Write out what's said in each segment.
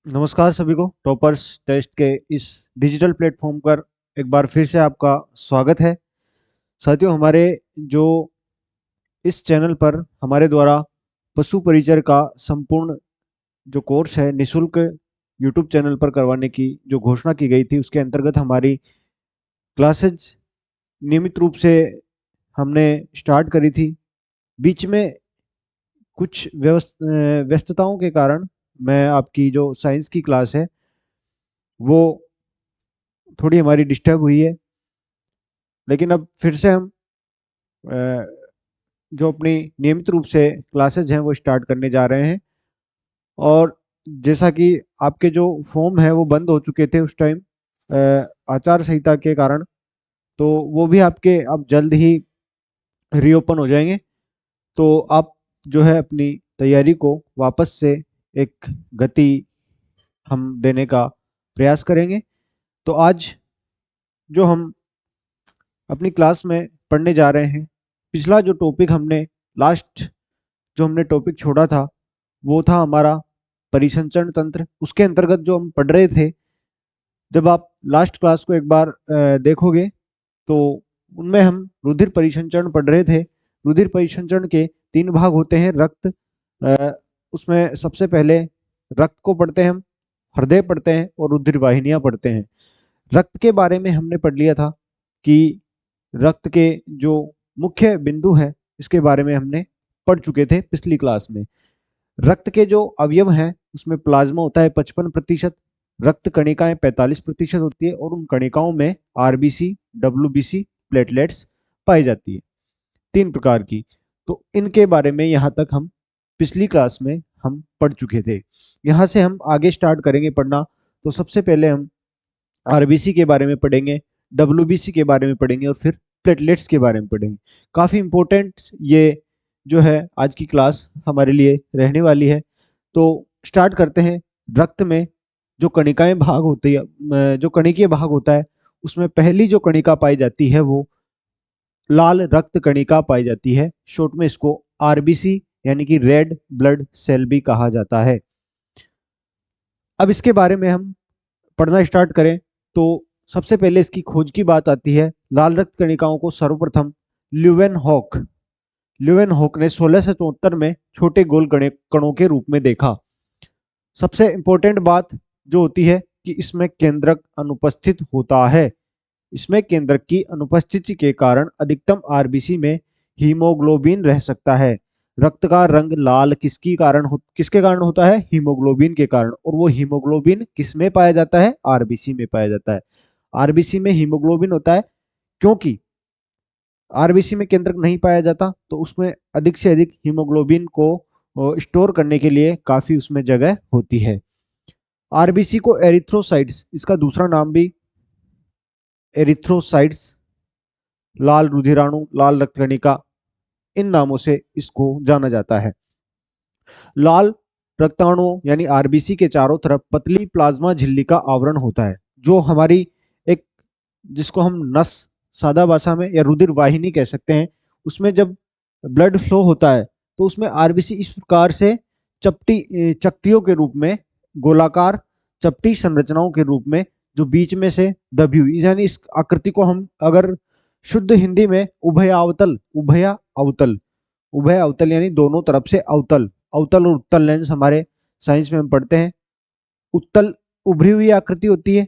नमस्कार सभी को टॉपर्स टेस्ट के इस डिजिटल प्लेटफॉर्म पर एक बार फिर से आपका स्वागत है। साथियों, हमारे जो इस चैनल पर हमारे द्वारा पशु परिचर का संपूर्ण जो कोर्स है निशुल्क यूट्यूब चैनल पर करवाने की जो घोषणा की गई थी, उसके अंतर्गत हमारी क्लासेज नियमित रूप से हमने स्टार्ट करी थी। बीच में कुछ व्यस्तताओं के कारण मैं आपकी जो साइंस की क्लास है वो थोड़ी हमारी डिस्टर्ब हुई है, लेकिन अब फिर से हम अ, जो अपनी नियमित रूप से क्लासेज हैं वो स्टार्ट करने जा रहे हैं। और जैसा कि आपके जो फॉर्म है वो बंद हो चुके थे उस टाइम आचार संहिता के कारण, तो वो भी आपके अब जल्द ही रीओपन हो जाएंगे। तो आप जो है अपनी तैयारी को वापस से एक गति हम देने का प्रयास करेंगे। तो आज जो हम अपनी क्लास में पढ़ने जा रहे हैं, पिछला जो टॉपिक हमने लास्ट जो हमने टॉपिक छोड़ा था वो था हमारा परिसंचरण तंत्र। उसके अंतर्गत जो हम पढ़ रहे थे, जब आप लास्ट क्लास को एक बार देखोगे तो उनमें हम रुधिर परिसंचरण पढ़ रहे थे। रुधिर परिसंचरण के तीन भाग होते हैं। रक्त, उसमें सबसे पहले रक्त को पढ़ते हैं हम, हृदय पढ़ते हैं और रुधिर वाहिनियां पढ़ते हैं। रक्त के बारे में हमने पढ़ लिया था कि रक्त के जो मुख्य बिंदु है इसके बारे में हमने पढ़ चुके थे पिछली क्लास में। रक्त के जो अवयव हैं उसमें प्लाज्मा होता है 55%, रक्त कणिकाएं 45% होती है और उन कणिकाओं में आरबीसी, डब्ल्यूबीसी, प्लेटलेट्स पाई जाती है, तीन प्रकार की। तो इनके बारे में यहाँ तक हम पिछली क्लास में हम पढ़ चुके थे। यहाँ से हम आगे स्टार्ट करेंगे पढ़ना। तो सबसे पहले हम आरबीसी के बारे में पढ़ेंगे, डब्ल्यूबीसी के बारे में पढ़ेंगे और फिर प्लेटलेट्स के बारे में पढ़ेंगे। काफ़ी इंपॉर्टेंट ये जो है आज की क्लास हमारे लिए रहने वाली है। तो स्टार्ट करते हैं। रक्त में जो कणिकाएं भाग होती है, जो कणिकीय भाग होता है, उसमें पहली जो कणिका पाई जाती है वो लाल रक्त कणिका पाई जाती है। शॉर्ट में इसको आरबीसी यानी कि रेड ब्लड सेल भी कहा जाता है। अब इसके बारे में हम पढ़ना स्टार्ट करें तो सबसे पहले इसकी खोज की बात आती है। लाल रक्त कणिकाओं को सर्वप्रथम ल्यूवेनहॉक ल्यूवेनहॉक ने 1674 में छोटे गोल कणों के रूप में देखा। सबसे इंपॉर्टेंट बात जो होती है कि इसमें केंद्रक अनुपस्थित होता है। इसमें केंद्रक की अनुपस्थिति के कारण अधिकतम आरबीसी में हीमोग्लोबिन रह सकता है। रक्त का रंग लाल किसके कारण होता है? हीमोग्लोबिन के कारण। और वो हीमोग्लोबिन किस में पाया जाता है? आरबीसी में पाया जाता है। आरबीसी में हीमोग्लोबिन होता है क्योंकि आरबीसी में केंद्रक नहीं पाया जाता, तो उसमें अधिक से अधिक हीमोग्लोबिन को स्टोर करने के लिए काफी उसमें जगह होती है। आरबीसी को एरिथ्रोसाइट्स, इसका दूसरा नाम भी एरिथ्रोसाइट्स, लाल रुधिराणु, लाल रक्त कणिका, इन नामों से इसको जाना जाता है। लाल रक्ताणुओं यानी आरबीसी के चारों तरफ पतली प्लाज्मा झिल्ली का आवरण होता है, जो हमारी एक, जिसको हम नस सादा भाषा में या रुधिर वाहिनी कह सकते हैं, उसमें जब ब्लड फ्लो होता है तो उसमें आरबीसी इस प्रकार से चकतियों के रूप में, गोलाकार चपटी संरचनाओं के रूप में, जो बीच में से दबी हुई, यानी इस आकृति को हम अगर शुद्ध हिंदी में उभय अवतल यानी दोनों तरफ से अवतल, अवतल और उत्तल लेंस हमारे साइंस में हम पढ़ते हैं। उत्तल उभरी हुई आकृति होती है,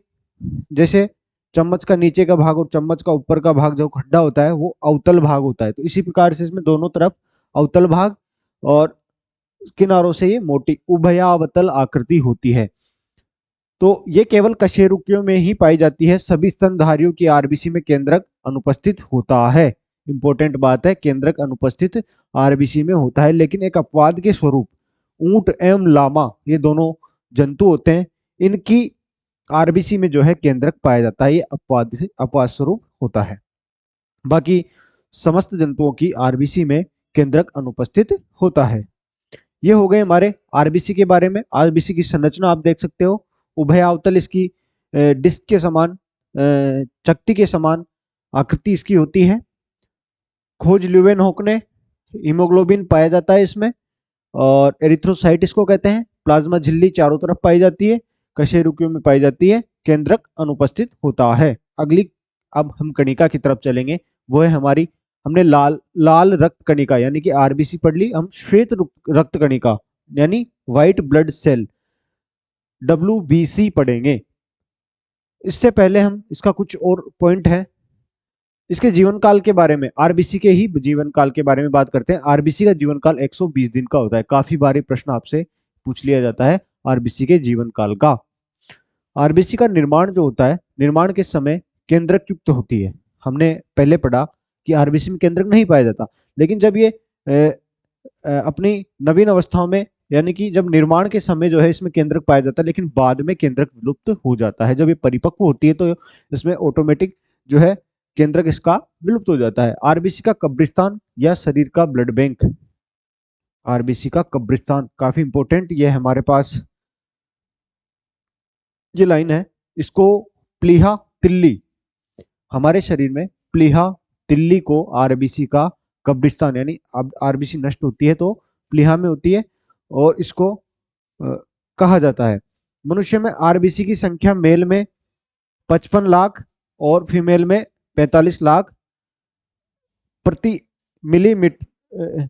जैसे चम्मच का नीचे का भाग और चम्मच का ऊपर का भाग जो खड्डा होता है वो अवतल भाग होता है। तो इसी प्रकार से इसमें दोनों तरफ अवतल भाग और किनारों से ये मोटी उभयावतल आकृति होती है। तो ये केवल कशेरुकियों में ही पाई जाती है। सभी स्तनधारियों की आरबीसी में केंद्रक अनुपस्थित होता है। इंपॉर्टेंट बात है, केंद्रक अनुपस्थित आरबीसी में होता है। लेकिन एक अपवाद के स्वरूप ऊंट एवं लामा, ये दोनों जंतु होते हैं, इनकी आरबीसी में जो है केंद्रक पाया जाता है। ये अपवाद स्वरूप होता है। बाकी समस्त जंतुओं की आरबीसी में केंद्रक अनुपस्थित होता है। ये हो गए हमारे आरबीसी के बारे में। आरबीसी की संरचना आप देख सकते हो, उभयावतल इसकी डिस्क के समान, चकती के समान आकृति इसकी होती है। खोज ल्यूवेनहॉक ने, हीमोग्लोबिन पाया जाता है इसमें, और एरिथ्रोसाइट इसको कहते हैं। प्लाज्मा झिल्ली चारों तरफ पाई जाती है, कशेरुकियों में पाई जाती है, केंद्रक अनुपस्थित होता है। अगली अब हम कणिका की तरफ चलेंगे, वो है हमारी, हमने लाल लाल रक्त कणिका यानी कि आरबीसी पढ़ ली, हम श्वेत रक्त कणिका यानी व्हाइट ब्लड सेल डब्ल्यूबीसी पढ़ेंगे। इससे पहले हम इसका कुछ और पॉइंट है, इसके जीवन काल के बारे में, आरबीसी के ही जीवन काल के बारे में बात करते हैं। आरबीसी का जीवन काल 120 दिन का होता है। काफी बारी प्रश्न आपसे पूछ लिया जाता है आरबीसी के जीवन काल का। आरबीसी का निर्माण जो होता है, निर्माण के समय केंद्रक युक्त होती है। हमने पहले पढ़ा कि आरबीसी में केंद्रक नहीं पाया जाता, लेकिन जब ये अपनी नवीन अवस्थाओं में, यानी कि जब निर्माण के समय जो है इसमें केंद्रक पाया जाता है, लेकिन बाद में केंद्रक विलुप्त हो जाता है। जब ये परिपक्व होती है तो इसमें ऑटोमेटिक जो है केंद्रक इसका विलुप्त हो जाता है। आरबीसी का कब्रिस्तान या शरीर का ब्लड बैंक, आरबीसी का कब्रिस्तान काफी इंपॉर्टेंट, ये हमारे पास ये लाइन है, इसको प्लीहा तिल्ली, हमारे शरीर में प्लीहा तिल्ली को आरबीसी का कब्रिस्तान, यानी अब आरबीसी नष्ट होती है तो प्लीहा में होती है और इसको कहा जाता है। मनुष्य में आरबीसी की संख्या मेल में 55 लाख और फीमेल में 45 लाख प्रति मिलीमीटर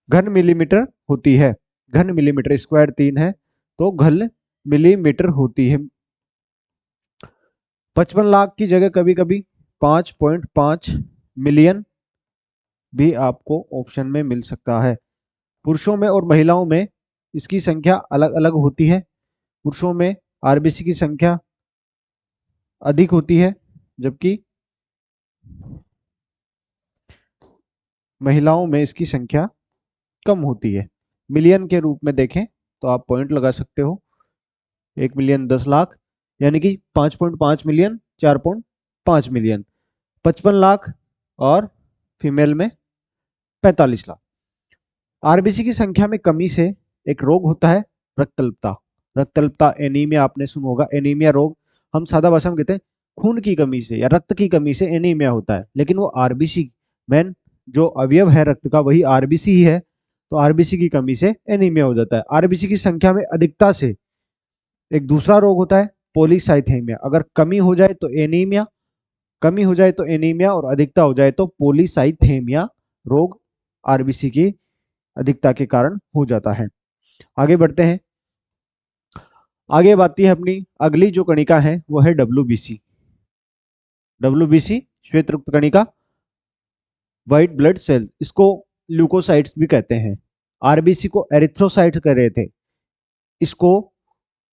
घन मिलीमीटर होती है। घन मिलीमीटर, स्क्वायर 3 है तो घन मिलीमीटर होती है। 55 लाख की जगह कभी कभी 5.5 मिलियन भी आपको ऑप्शन में मिल सकता है। पुरुषों में और महिलाओं में इसकी संख्या अलग अलग होती है। पुरुषों में आरबीसी की संख्या अधिक होती है, जबकि महिलाओं में इसकी संख्या कम होती है। मिलियन के रूप में देखें तो आप पॉइंट लगा सकते हो, 1 मिलियन 10 लाख, यानी कि 5.5 मिलियन 4.5 मिलियन, 55 लाख और फीमेल में 45 लाख। आरबीसी की संख्या में कमी से एक रोग होता है रक्तअल्पता। रक्तअल्पता एनीमिया आपने सुना होगा। एनीमिया रोग हम सादा भाषा में कहते हैं खून की कमी से या रक्त की कमी से एनीमिया होता है, लेकिन वो आरबीसी मेन जो अवयव है रक्त का वही आरबीसी ही है, तो आरबीसी की कमी से एनीमिया हो जाता है। आरबीसी की संख्या में अधिकता से एक दूसरा रोग होता है पॉलीसाइथेमिया। अगर कमी हो जाए तो एनीमिया, कमी हो जाए तो एनीमिया और अधिकता हो जाए तो पॉलीसाइथेमिया रोग आरबीसी की अधिकता के कारण हो जाता है। आगे बढ़ते हैं। आगे बात है अपनी अगली जो कणिका है वो है डब्ल्यूबीसी। डब्ल्यूबीसी श्वेत रक्त कणिका, व्हाइट ब्लड सेल, इसको ल्यूकोसाइट्स भी कहते हैं। आरबीसी को एरिथ्रोसाइट्स कह रहे थे। इसको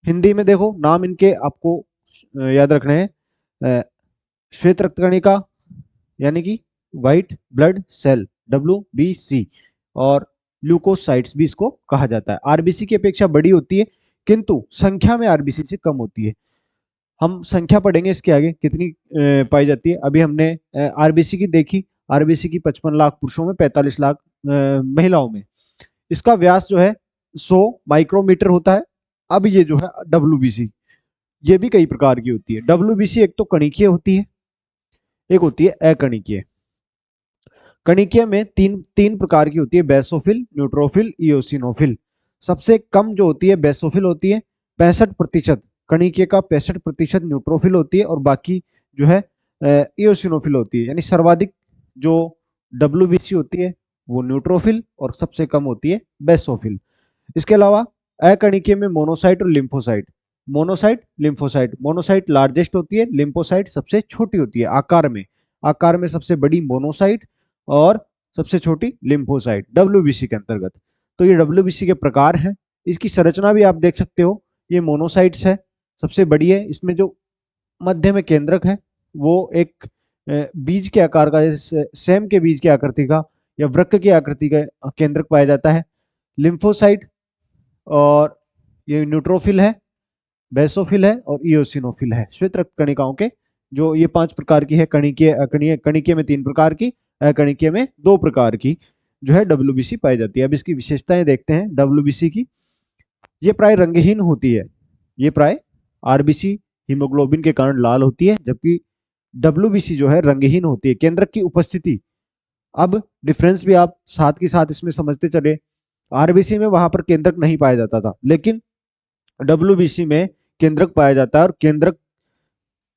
हिंदी में देखो नाम इनके आपको याद रखने हैं, श्वेत रक्त कणिका यानी कि व्हाइट ब्लड सेल डब्ल्यूबीसी, और ल्यूकोसाइट्स भी इसको कहा जाता है। आरबीसी की अपेक्षा बड़ी होती है किंतु संख्या में आरबीसी से कम होती है। हम संख्या पढ़ेंगे इसके आगे कितनी पाई जाती है। अभी हमने आरबीसी की देखी, आरबीसी की 55 लाख पुरुषों में, 45 लाख महिलाओं में। इसका व्यास जो है 100 माइक्रोमीटर होता है। अब ये जो है डब्ल्यूबीसी, ये भी कई प्रकार की होती है। डब्ल्यूबीसी एक तो कणिकीय होती है, एक होती है अकणिकीय। कणिकीय में तीन प्रकार की होती है, बेसोफिल, न्यूट्रोफिल, इओसिनोफिल। सबसे कम जो होती है बेसोफिल होती है 65%, कणिकीय का 65% न्यूट्रोफिल होती है और बाकी जो है इओसिनोफिल होती है। यानी सर्वाधिक जो डब्ल्यूबीसी होती है वो न्यूट्रोफिल और सबसे कम होती है बेसोफिल। इसके अलावा अकणिकीय में मोनोसाइट और lymphocyte. Monocyte, lymphocyte, monocyte largest होती है, लिम्फोसाइट सबसे छोटी होती है आकार में। आकार में सबसे बड़ी मोनोसाइट और सबसे छोटी लिम्फोसाइट डब्ल्यूबीसी के अंतर्गत। तो ये डब्ल्यूबीसी के प्रकार हैं। इसकी संरचना भी आप देख सकते हो, ये मोनोसाइट्स है, सबसे बड़ी है। इसमें जो मध्य में केंद्रक है वो एक बीज के आकार का, सेम के बीज की आकृति का या वृक्क की आकृति का केंद्रक पाया जाता है। लिम्फोसाइट और ये न्यूट्रोफिल है, बेसोफिल है और इओसिनोफिल है। श्वेत रक्त कणिकाओं के जो ये 5 प्रकार की है, कणिकीय में 3 प्रकार की, अकणिकीय में 2 प्रकार की जो है डब्ल्यूबीसी पाई जाती है। अब इसकी विशेषताएं देखते हैं डब्ल्यूबीसी की। ये प्राय रंगहीन होती है, ये प्राय आरबीसी हीमोग्लोबिन के कारण लाल होती है, जबकि डब्ल्यूबीसी जो है रंगहीन होती है। केंद्रक की उपस्थिति, अब डिफरेंस भी आप साथ के साथ इसमें समझते चले। आरबीसी में वहां पर केंद्रक नहीं पाया जाता था, लेकिन डब्ल्यूबीसी में केंद्रक पाया जाता है, और केंद्रक,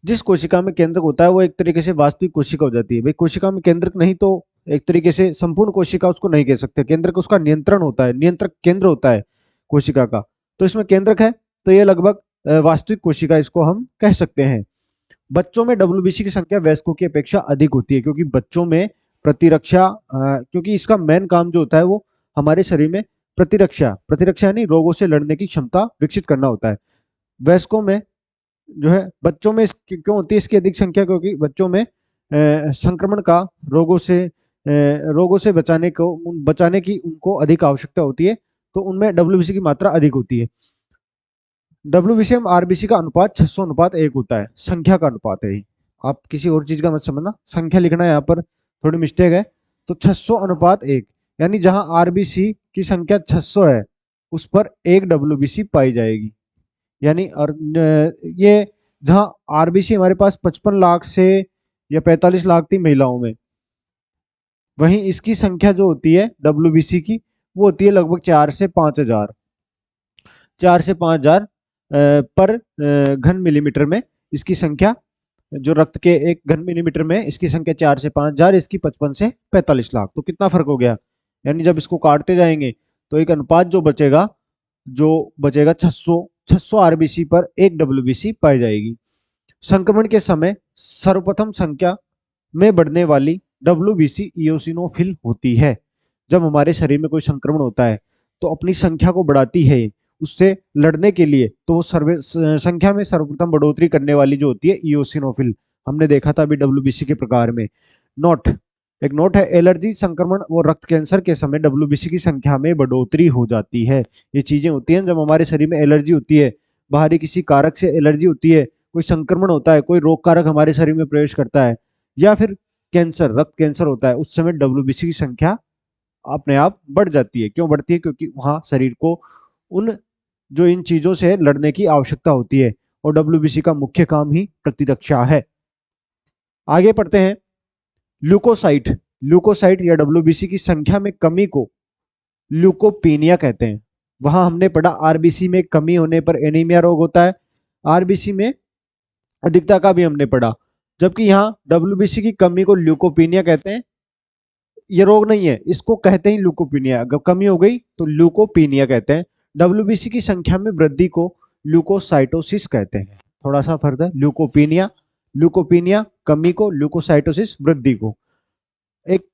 जिस कोशिका में केंद्रक होता है वो एक तरीके से वास्तविक कोशिका हो जाती है। भाई कोशिका में केंद्रक नहीं तो एक तरीके से संपूर्ण कोशिका उसको नहीं कह सकते, केंद्रक उसका नियंत्रण होता है, नियंत्रक केंद्र होता है कोशिका का। तो इसमें केंद्रक है, तो ये लगभग वास्तविक कोशिका इसको हम कह सकते हैं। बच्चों में डब्ल्यूबीसी की संख्या वयस्कों की अपेक्षा अधिक होती है, क्योंकि बच्चों में प्रतिरक्षा, क्योंकि इसका मेन काम जो होता है वो हमारे शरीर में प्रतिरक्षा, प्रतिरक्षा यानी रोगों से लड़ने की क्षमता विकसित करना होता है। वयस्कों में जो है, बच्चों में क्यों होती है इसकी अधिक संख्या, क्योंकि बच्चों में संक्रमण का, रोगों से बचाने की उनको अधिक आवश्यकता होती है, तो उनमें डब्ल्यूबीसी की मात्रा अधिक होती है। डब्ल्यूबीसी और आरबीसी का अनुपात 600:1 होता है, संख्या का अनुपात है ये। आप किसी और चीज का मत समझना, संख्या लिखना यहाँ पर थोड़ी मिस्टेक है। तो 600:1, यानी जहां आरबीसी की संख्या 600 है उस पर एक डब्ल्यूबीसी पाई जाएगी। यानी और ये जहां आरबीसी हमारे पास 55 लाख से या 45 लाख थी महिलाओं में, वहीं इसकी संख्या जो होती है डब्ल्यूबीसी की, वो होती है लगभग 4 से 5 हजार, 4 से 5 हजार पर घन मिलीमीटर में इसकी संख्या, जो रक्त के एक घन मिलीमीटर में इसकी संख्या 4 से 5 हजार, इसकी 55 से 45 लाख, तो कितना फर्क हो गया। यानी जब इसको काटते जाएंगे तो एक अनुपात जो बचेगा 600 आरबीसी पर एक डब्ल्यूबीसी पाई जाएगी। संक्रमण के समय सर्वप्रथम संख्या में बढ़ने वाली डब्ल्यूबीसी इयोसिनोफिल होती है। जब हमारे शरीर में कोई संक्रमण होता है तो अपनी संख्या को बढ़ाती है उससे लड़ने के लिए, तो वो संख्या में सर्वप्रथम बढ़ोतरी करने वाली जो होती है इयोसिनोफिल, हमने देखा था अभी डब्ल्यूबीसी के प्रकार में। नोट, एक नोट है, एलर्जी, संक्रमण और रक्त कैंसर के समय डब्ल्यूबीसी की संख्या में बढ़ोतरी हो जाती है। ये चीजें होती हैं जब हमारे शरीर में एलर्जी होती है, बाहरी किसी कारक से एलर्जी होती है, कोई संक्रमण होता है, कोई रोग कारक हमारे शरीर में प्रवेश करता है, या फिर कैंसर, रक्त कैंसर होता है, उस समय डब्ल्यूबीसी की संख्या अपने आप बढ़ जाती है। क्यों बढ़ती है? क्योंकि वहां शरीर को उन जो इन चीजों से लड़ने की आवश्यकता होती है, और डब्ल्यूबीसी का मुख्य काम ही प्रतिरक्षा है। आगे पढ़ते हैं। ल्यूकोसाइट, ल्यूकोसाइट या डब्ल्यूबीसी की संख्या में कमी को ल्यूकोपीनिया कहते हैं। वहां हमने पढ़ा आरबीसी में कमी होने पर एनीमिया रोग होता है, आरबीसी में अधिकता का भी हमने पढ़ा, जबकि यहाँ डब्ल्यूबीसी की कमी को ल्यूकोपीनिया कहते हैं। ये रोग नहीं है, इसको कहते हैं ल्यूकोपीनिया, अगर कमी हो गई तो ल्यूकोपीनिया कहते हैं। डब्ल्यूबीसी की संख्या में वृद्धि को ल्यूकोसाइटोसिस कहते हैं। थोड़ा सा फर्क है, ल्यूकोपीनिया, ल्यूकोपीनिया कमी को, ल्यूकोसाइटोसिस वृद्धि को। एक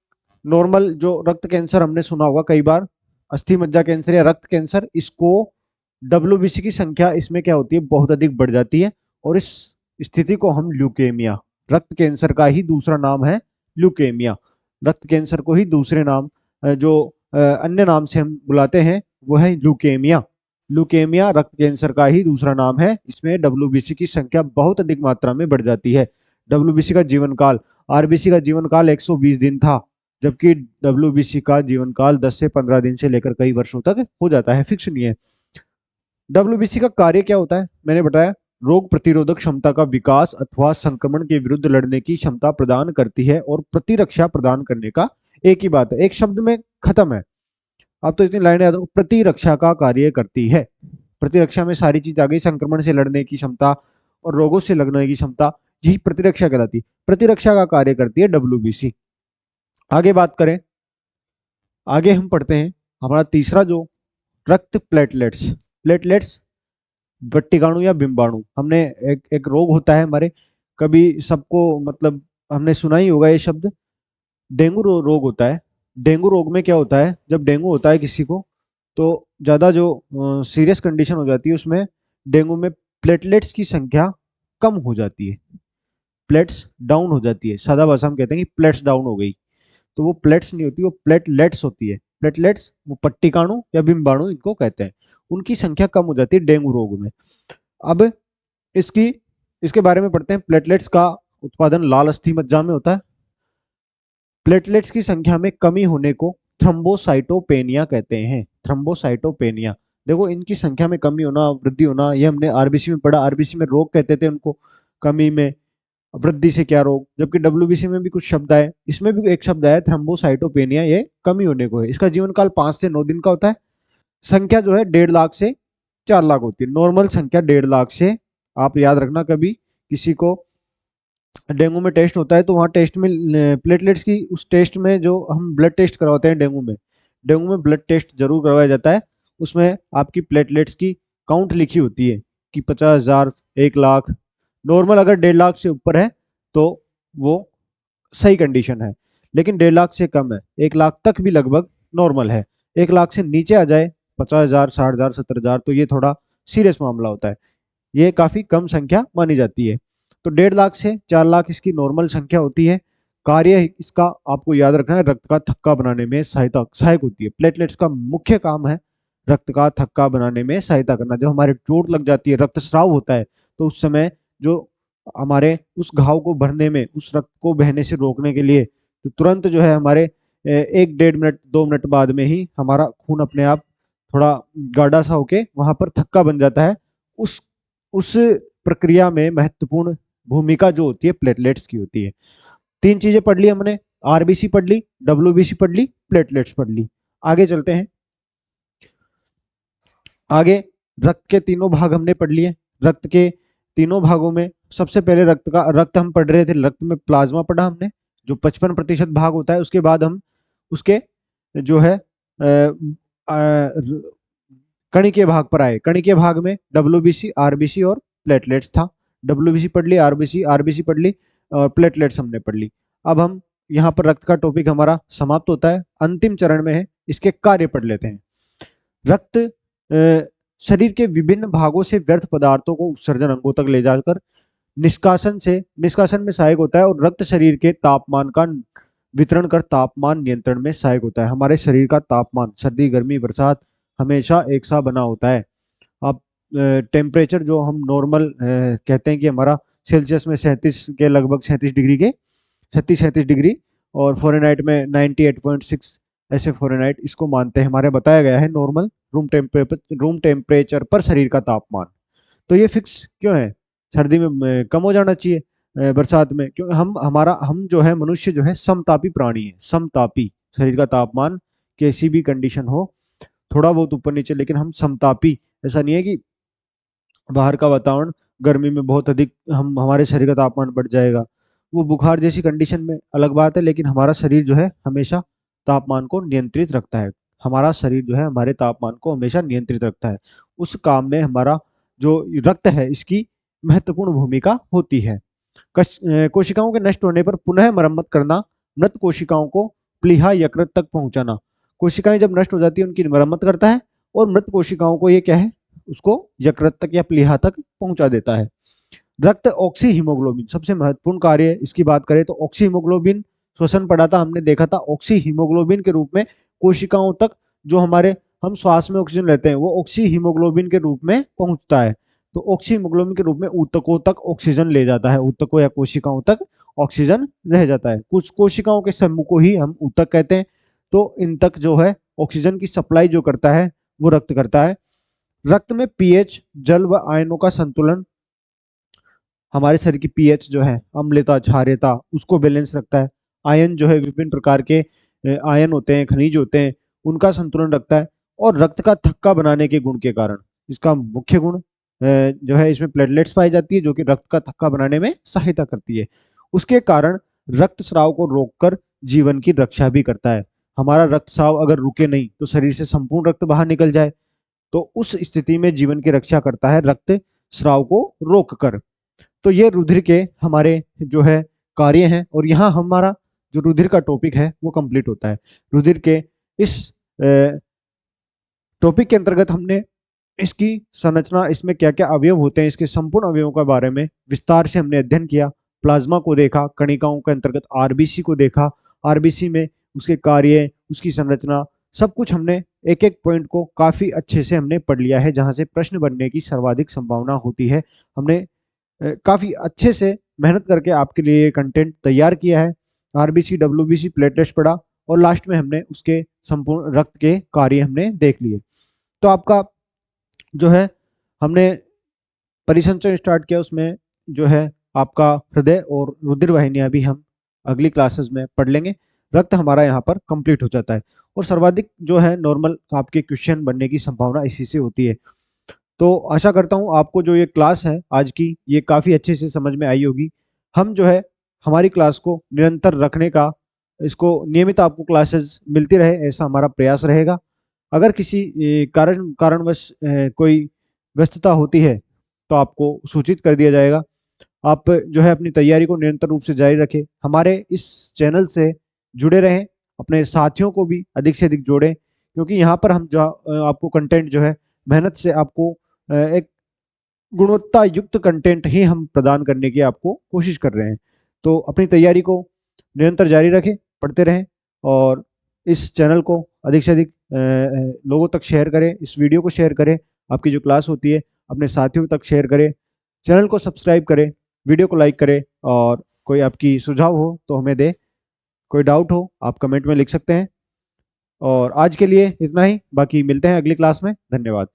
नॉर्मल जो रक्त कैंसर हमने सुना होगा कई बार, अस्थि मज्जा कैंसर या रक्त कैंसर, इसको डब्ल्यूबीसी की संख्या इसमें क्या होती है, बहुत अधिक बढ़ जाती है, और इस स्थिति को हम ल्यूकेमिया, रक्त कैंसर का ही दूसरा नाम है ल्यूकेमिया, रक्त कैंसर को ही दूसरे नाम जो अन्य नाम से हम बुलाते हैं वो है ल्यूकेमिया। ल्यूकेमिया रक्त कैंसर का ही दूसरा नाम है। इसमें डब्ल्यूबीसी की संख्या बहुत अधिक मात्रा में बढ़ जाती है। डब्ल्यूबीसी का जीवन काल, आरबीसी का जीवन काल 120 दिन था, जबकि डब्ल्यूबीसी का जीवन काल 10 से 15 दिन से लेकर कई वर्षों तक हो जाता है, फिक्स नहीं है। डब्ल्यूबीसी का कार्य क्या होता है, मैंने बताया, रोग प्रतिरोधक क्षमता का विकास अथवा संक्रमण के विरुद्ध लड़ने की क्षमता प्रदान करती है, और प्रतिरक्षा प्रदान करने का एक ही बात है, एक शब्द में खत्म है। आप तो इतनी लाइनें याद रखो, प्रतिरक्षा का कार्य करती है। प्रतिरक्षा में सारी चीज आ गई, संक्रमण से लड़ने की क्षमता और रोगों से लड़ने की क्षमता, यही प्रतिरक्षा कहलाती है। प्रतिरक्षा का कार्य करती है डब्ल्यूबीसी। आगे बात करें, आगे हम पढ़ते हैं हमारा तीसरा जो रक्त प्लेटलेट्स, प्लेटलेट्स बट्टिकाणु या बिंबाणु। हमने एक रोग होता है हमारे, कभी सबको मतलब हमने सुना ही होगा ये शब्द, डेंगू रोग होता है। डेंगू रोग में क्या होता है, जब डेंगू होता है किसी को तो ज्यादा जो सीरियस कंडीशन हो जाती है उसमें डेंगू में प्लेटलेट्स की संख्या कम हो जाती है, प्लेट्स डाउन हो जाती है। सादा भाषा में कहते हैं कि प्लेट्स डाउन हो गई, तो वो प्लेट्स नहीं होती, वो प्लेटलेट्स होती है। प्लेटलेट्स वो पट्टिकाणु या बिंबाणु इनको कहते हैं, उनकी संख्या कम हो जाती है डेंगू रोग में। अब इसकी इसके बारे में पढ़ते हैं। प्लेटलेट्स का उत्पादन लाल अस्थि मज्जा में होता है। प्लेटलेट्स की संख्या में कमी होने को थ्रम्बोसाइटोपेनिया कहते हैं, थ्रम्बोसाइटोपेनिया। देखो इनकी संख्या में कमी होना, वृद्धि होना, ये हमने आरबीसी में पढ़ा, आरबीसी में रोग कहते थे उनको, कमी में वृद्धि से क्या रोग, जबकि डब्ल्यूबीसी में भी कुछ शब्द आए, इसमें भी एक शब्द आया थ्रम्बोसाइटोपेनिया, ये कमी होने को है। इसका जीवन काल 5 से 9 दिन का होता है। संख्या जो है 1.5 लाख से 4 लाख होती है। नॉर्मल संख्या 1.5 लाख से, आप याद रखना, कभी किसी को डेंगू में टेस्ट होता है तो वहाँ टेस्ट में प्लेटलेट्स की, उस टेस्ट में जो हम ब्लड टेस्ट करवाते हैं डेंगू में ब्लड टेस्ट जरूर करवाया जाता है। उसमें आपकी प्लेटलेट्स की काउंट लिखी होती है कि 50,000, 1 लाख। नॉर्मल अगर 1.5 लाख से ऊपर है तो वो सही कंडीशन है, लेकिन 1.5 लाख से कम है, 1 लाख तक भी लगभग नॉर्मल है। 1 लाख से नीचे आ जाए 50,000, 60,000, 70,000, तो ये थोड़ा सीरियस मामला होता है, ये काफी कम संख्या मानी जाती है। तो 1.5 लाख से 4 लाख इसकी नॉर्मल संख्या होती है। कार्य इसका आपको याद रखना है, रक्त का थक्का बनाने में सहायक होती है। प्लेटलेट्स का मुख्य काम है रक्त का थक्का बनाने में सहायता करना। जब हमारे चोट लग जाती है, रक्तस्राव होता है, तो उस समय जो हमारे उस घाव को भरने में, उस रक्त को बहने से रोकने के लिए, तो तुरंत जो है हमारे 1 डेढ़ मिनट 2 मिनट बाद में ही हमारा खून अपने आप थोड़ा गाढ़ा सा होके वहां पर थक्का बन जाता है। उस प्रक्रिया में महत्वपूर्ण भूमिका जो होती है प्लेटलेट्स की होती है। 3 चीजें पढ़ ली हमने, आरबीसी पढ़ ली, डब्ल्यूबीसी पढ़ ली, प्लेटलेट्स पढ़ ली। आगे चलते हैं। आगे रक्त के तीनों भाग हमने पढ़ लिए। रक्त के तीनों भागों में सबसे पहले रक्त हम पढ़ रहे थे, रक्त में प्लाज्मा पढ़ा हमने, जो 55% भाग होता है। उसके बाद हम उसके जो है कणिकीय भाग पर आए। कणिकीय भाग में डब्ल्यूबीसी, आरबीसी और प्लेटलेट्स था। डब्ल्यूबीसी पढ़ ली, आरबीसी पढ़ ली, और प्लेटलेट्स हमने पढ़ ली। अब हम यहाँ पर रक्त का टॉपिक हमारा समाप्त होता है, अंतिम चरण में है, इसके कार्य पढ़ लेते हैं। रक्त शरीर के विभिन्न भागों से व्यर्थ पदार्थों को उत्सर्जन अंगों तक ले जाकर निष्कासन में सहायक होता है, और रक्त शरीर के तापमान का वितरण कर तापमान नियंत्रण में सहायक होता है। हमारे शरीर का तापमान सर्दी, गर्मी, बरसात हमेशा एक सा बना होता है। अब टेम्परेचर जो हम नॉर्मल कहते हैं कि हमारा सेल्सियस में 37 के लगभग 37 डिग्री, और फ़ारेनहाइट में 98.6 ऐसे फ़ारेनहाइट इसको मानते हैं। हमारे बताया गया है नॉर्मल रूम टेम्परेचर पर शरीर का तापमान। तो ये फिक्स क्यों है? सर्दी में कम हो जाना चाहिए, बरसात में, क्योंकि हम जो है मनुष्य जो है समतापी प्राणी है। समतापी, शरीर का तापमान कैसी भी कंडीशन हो, थोड़ा बहुत ऊपर नीचे, लेकिन हम समतापी। ऐसा नहीं है कि बाहर का वातावरण गर्मी में बहुत अधिक हमारे शरीर का तापमान बढ़ जाएगा, वो बुखार जैसी कंडीशन में अलग बात है, लेकिन हमारा शरीर जो है हमेशा तापमान को नियंत्रित रखता है। हमारा शरीर जो है हमारे तापमान को हमेशा नियंत्रित रखता है। उस काम में हमारा जो रक्त है इसकी महत्वपूर्ण भूमिका होती है। कोशिकाओं के नष्ट होने पर पुनः मरम्मत करना, मृत कोशिकाओं को प्लीहा यकृत तक पहुंचाना। कोशिकाएं जब नष्ट हो जाती है उनकी मरम्मत करता है, और मृत कोशिकाओं को ये क्या है, उसको यकृत तक या प्लीहा तक पहुंचा देता है। रक्त ऑक्सी हीमोग्लोबिन, सबसे महत्वपूर्ण कार्य इसकी बात करें तो ऑक्सी हीमोग्लोबिन श्वसन पढ़ा था हमने, देखा था ऑक्सी हीमोग्लोबिन के रूप में कोशिकाओं तक, जो हमारे हम श्वास में ऑक्सीजन लेते हैं वो ऑक्सी हीमोग्लोबिन के रूप में पहुंचता है। तो ऑक्सी हीमोग्लोबिन के रूप में ऊतकों तक ऑक्सीजन ले जाता है, ऊतकों या कोशिकाओं तक ऑक्सीजन रह जाता है। कुछ कोशिकाओं के समूह को ही हम ऊतक कहते हैं। तो इन तक जो है ऑक्सीजन की सप्लाई जो करता है वो रक्त करता है। रक्त में पीएच, जल व आयनों का संतुलन, हमारे शरीर की पीएच जो है, अम्लता, क्षारीयता, उसको बैलेंस रखता है। आयन जो है, विभिन्न प्रकार के आयन होते हैं, खनिज होते हैं, उनका संतुलन रखता है। और रक्त का थक्का बनाने के गुण के कारण, इसका मुख्य गुण जो है, इसमें प्लेटलेट्स पाई जाती है जो कि रक्त का थक्का बनाने में सहायता करती है। उसके कारण रक्तस्राव को रोककर जीवन की रक्षा भी करता है। हमारा रक्तस्राव अगर रुके नहीं तो शरीर से संपूर्ण रक्त बाहर निकल जाए, तो उस स्थिति में जीवन की रक्षा करता है रक्त स्राव को रोककर। तो ये रुधिर के हमारे जो है कार्य हैं, और यहाँ हमारा जो रुधिर का टॉपिक है वो कंप्लीट होता है। रुधिर के इस टॉपिक के अंतर्गत हमने इसकी संरचना, इसमें क्या क्या अवयव होते हैं, इसके संपूर्ण अवयवों के बारे में विस्तार से हमने अध्ययन किया। प्लाज्मा को देखा, कणिकाओं के अंतर्गत आरबीसी को देखा, आरबीसी में उसके कार्य, उसकी संरचना, सब कुछ हमने एक एक पॉइंट को काफी अच्छे से हमने पढ़ लिया है, जहां से प्रश्न बनने की सर्वाधिक संभावना होती है। हमने काफी अच्छे से मेहनत करके आपके लिए कंटेंट तैयार किया है। आरबीसी, डब्ल्यूबीसी, प्लेटलेट्स पढ़ा, और लास्ट में हमने उसके संपूर्ण रक्त के कार्य हमने देख लिए। तो आपका जो है हमने परिसंचरण स्टार्ट किया, उसमें जो है आपका हृदय और रुधिर वाहिनियां भी हम अगली क्लासेस में पढ़ लेंगे। रक्त हमारा यहाँ पर कंप्लीट हो जाता है, और सर्वाधिक जो है नॉर्मल आपके क्वेश्चन बनने की संभावना इसी से होती है। तो आशा करता हूँ आपको जो ये क्लास है आज की, ये काफ़ी अच्छे से समझ में आई होगी। हम जो है हमारी क्लास को निरंतर रखने का, इसको नियमित आपको क्लासेस मिलती रहे, ऐसा हमारा प्रयास रहेगा। अगर किसी कारणवश कोई व्यस्तता होती है तो आपको सूचित कर दिया जाएगा। आप जो है अपनी तैयारी को निरंतर रूप से जारी रखें, हमारे इस चैनल से जुड़े रहें, अपने साथियों को भी अधिक से अधिक जोड़ें, क्योंकि यहाँ पर हम जो आपको कंटेंट जो है मेहनत से आपको एक गुणवत्ता युक्त कंटेंट ही हम प्रदान करने की आपको कोशिश कर रहे हैं। तो अपनी तैयारी को निरंतर जारी रखें, पढ़ते रहें, और इस चैनल को अधिक से अधिक लोगों तक शेयर करें, इस वीडियो को शेयर करें, आपकी जो क्लास होती है अपने साथियों तक शेयर करें, चैनल को सब्सक्राइब करें, वीडियो को लाइक करें, और कोई आपकी सुझाव हो तो हमें दें, कोई डाउट हो आप कमेंट में लिख सकते हैं। और आज के लिए इतना ही, बाकी मिलते हैं अगली क्लास में। धन्यवाद।